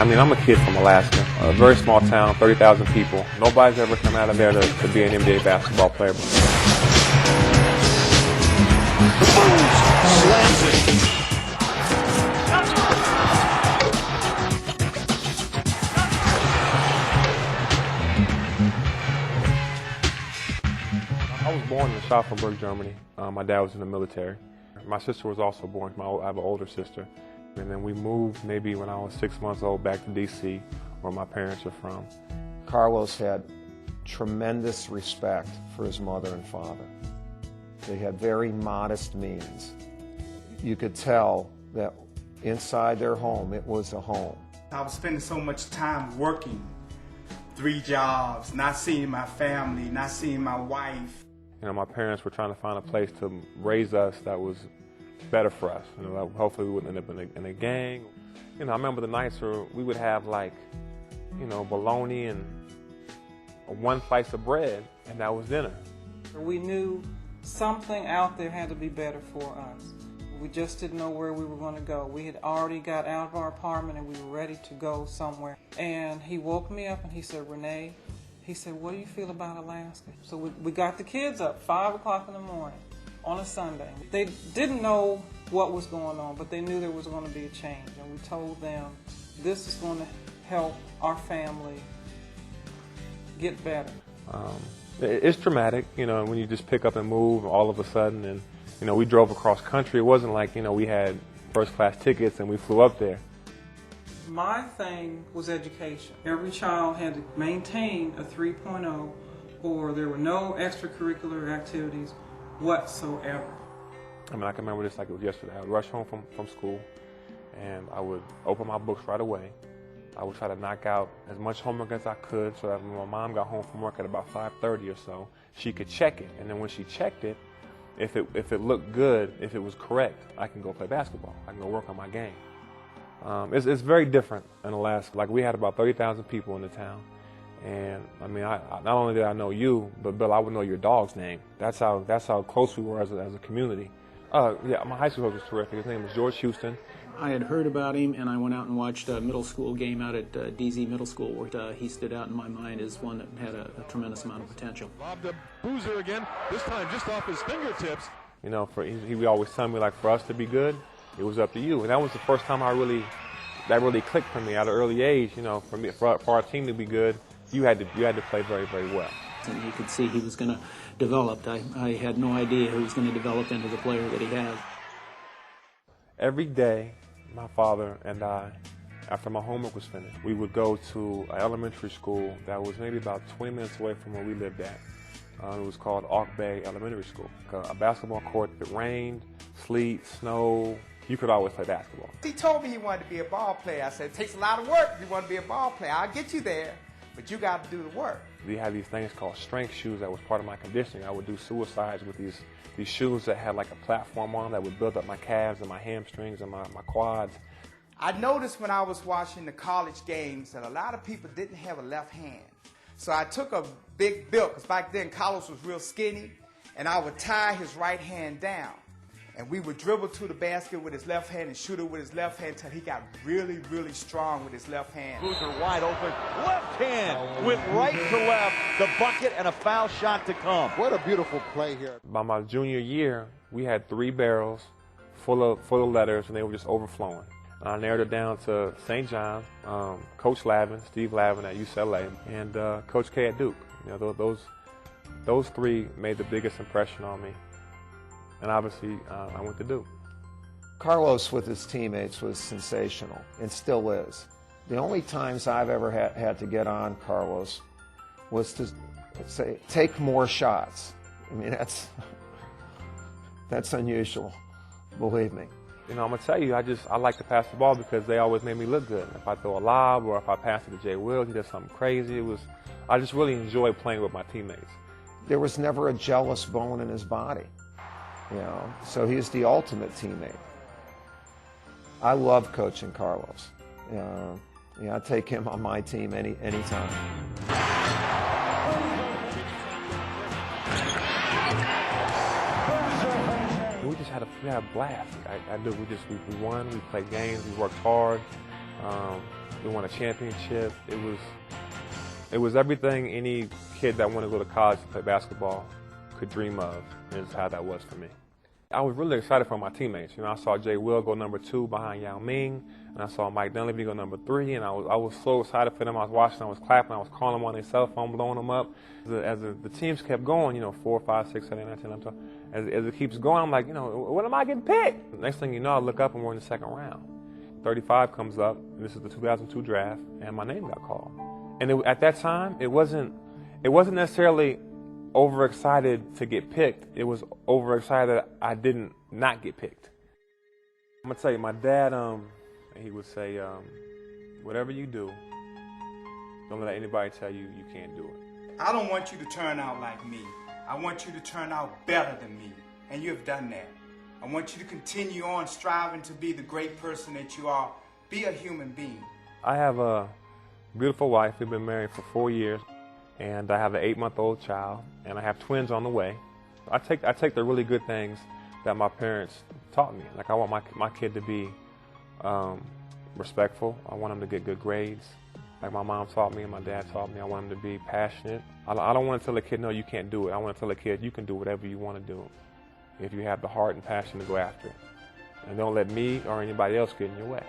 I mean, I'm a kid from Alaska, a very small town, 30,000 people. Nobody's ever come out of there to be an NBA basketball player. Slams it. I was born in Schaffenburg, Germany. My dad was in the military. My sister was also born. I have an older sister. And then we moved maybe when I was 6 months old back to D.C., where my parents are from. Carlos had tremendous respect for his mother and father. They had very modest means. You could tell that inside their home, it was a home. I was spending so much time working, 3 jobs, not seeing my family, not seeing my wife. You know, my parents were trying to find a place to raise us that was better for us. You know, hopefully we wouldn't end up in a gang. You know, I remember the nights where we would have, like, you know, bologna and one slice of bread, and that was dinner. We knew something out there had to be better for us. We just didn't know where we were going to go. We had already got out of our apartment and we were ready to go somewhere. And he woke me up and he said, "Renee," he said, "what do you feel about Alaska?" So we got the kids up 5 o'clock in the morning on a Sunday. They didn't know what was going on, but they knew there was going to be a change. And we told them, this is going to help our family get better. It's traumatic, you know, when you just pick up and move all of a sudden. And, you know, we drove across country. It wasn't like, you know, we had first-class tickets and we flew up there. My thing was education. Every child had to maintain a 3.0 or there were no extracurricular activities whatsoever. I mean, I can remember this like it was yesterday. I would rush home from school and I would open my books right away. I would try to knock out as much homework as I could so that when my mom got home from work at about 5:30 or so, she could check it. And then when she checked it, if it looked good, if it was correct, I can go play basketball. I can go work on my game. It's very different in Alaska. Like, we had about 30,000 people in the town. And I mean, not only did I know you, but Bill, I would know your dog's name. That's how close we were as a community. Yeah, my high school coach was terrific. His name was George Houston. I had heard about him, and I went out and watched a middle school game out at DZ Middle School, where he stood out in my mind as one that had a tremendous amount of potential. Lob to Boozer again, this time just off his fingertips. You know, he would always tell me, like, for us to be good, it was up to you. And that was the first time that really clicked for me at an early age. You know, for our team to be good, you had to play very, very well. And you could see he was going to develop. I had no idea he was going to develop into the player that he has. Every day, my father and I, after my homework was finished, we would go to an elementary school that was maybe about 20 minutes away from where we lived at. It was called Auk Bay Elementary School. A basketball court. If it rained, sleet, snow, you could always play basketball. He told me he wanted to be a ball player. I said, it takes a lot of work if you want to be a ball player. I'll get you there, but you got to do the work. We had these things called strength shoes that was part of my conditioning. I would do suicides with these shoes that had like a platform on them that would build up my calves and my hamstrings and my quads. I noticed when I was watching the college games that a lot of people didn't have a left hand. So I took a big bill, because back then Carlos was real skinny, and I would tie his right hand down. And we would dribble to the basket with his left hand and shoot it with his left hand until he got really, really strong with his left hand. Boozer wide open, left hand went right to left, the bucket and a foul shot to come. What a beautiful play here. By my junior year, we had 3 barrels full of letters, and they were just overflowing. I narrowed it down to St. John, Coach Lavin, Steve Lavin at UCLA, and Coach K at Duke. You know, those 3 made the biggest impression on me. And obviously, I went to Duke. Carlos with his teammates was sensational, and still is. The only times I've ever had to get on Carlos was to say, take more shots. I mean, that's unusual, believe me. You know, I'm going to tell you, I like to pass the ball because they always made me look good. If I throw a lob or if I pass it to Jay Wills, he does something crazy. I just really enjoy playing with my teammates. There was never a jealous bone in his body. You know, so he's the ultimate teammate. I love coaching Carlos. Yeah, I'd take him on my team anytime. We just had a blast. I do. We won. We played games. We worked hard. We won a championship. It was everything any kid that wanted to go to college to play basketball could dream of, and it's how that was for me. I was really excited for my teammates. You know, I saw Jay Will go number 2 behind Yao Ming, and I saw Mike Dunleavy go number 3, and I was so excited for them. I was watching, I was clapping, I was calling them on their cell phone, blowing them up. As the teams kept going, you know, 4, 5, 6, 7, 8, 9, 10, 11, as it keeps going, I'm like, you know, when am I getting picked? Next thing you know, I look up and we're in the second round. 35 comes up, and this is the 2002 draft, and my name got called. And at that time, it wasn't necessarily overexcited to get picked. It was overexcited that I didn't not get picked. I'm gonna tell you, my dad, he would say, whatever you do, don't let anybody tell you you can't do it. I don't want you to turn out like me. I want you to turn out better than me, and you have done that. I want you to continue on striving to be the great person that you are. Be a human being. I have a beautiful wife. We've been married for 4 years, and I have an 8-month-old child, and I have twins on the way. I take the really good things that my parents taught me. Like, I want my kid to be respectful. I want him to get good grades. Like my mom taught me and my dad taught me, I want him to be passionate. I don't want to tell a kid, no, you can't do it. I want to tell a kid, you can do whatever you want to do if you have the heart and passion to go after it. And don't let me or anybody else get in your way.